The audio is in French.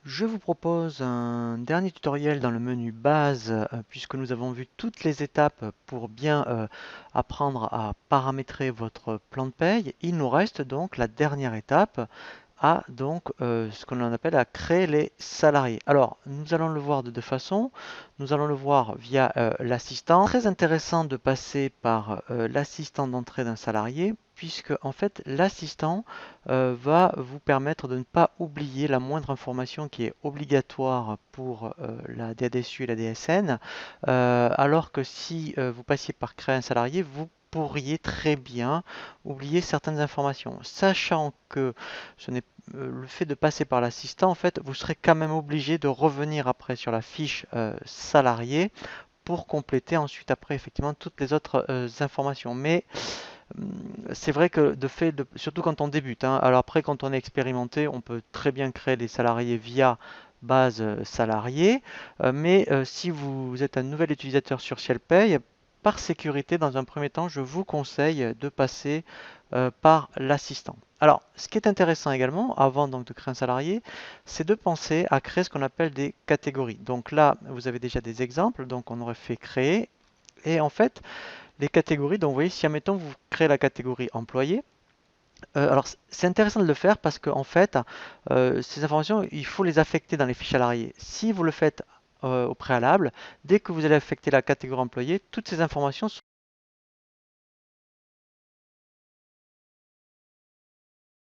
Je vous propose un dernier tutoriel dans le menu base, puisque nous avons vu toutes les étapes pour bien apprendre à paramétrer votre plan de paye. Il nous reste donc la dernière étape à ce qu'on appelle à créer les salariés. Alors, nous allons le voir de deux façons. Nous allons le voir via l'assistant. Très intéressant de passer par l'assistant d'entrée d'un salarié, puisque en fait l'assistant va vous permettre de ne pas oublier la moindre information qui est obligatoire pour la DADSU et la DSN, alors que si vous passiez par créer un salarié, vous pourriez très bien oublier certaines informations, sachant que ce n'est le fait de passer par l'assistant, en fait, vous serez quand même obligé de revenir après sur la fiche salarié pour compléter ensuite après effectivement toutes les autres informations. Mais c'est vrai que surtout quand on débute, hein, alors après quand on est expérimenté, on peut très bien créer des salariés via base salarié, mais si vous êtes un nouvel utilisateur sur ShellPay, par sécurité, dans un premier temps, je vous conseille de passer par l'assistant. Alors, ce qui est intéressant également, avant donc de créer un salarié, c'est de penser à créer ce qu'on appelle des catégories. Donc là, vous avez déjà des exemples, donc on aurait fait créer, et en fait, les catégories, donc vous voyez, si admettons vous créez la catégorie employé, alors c'est intéressant de le faire parce qu'en fait, ces informations, il faut les affecter dans les fiches salariés. Si vous le faites au préalable, dès que vous allez affecter la catégorie employé, toutes ces informations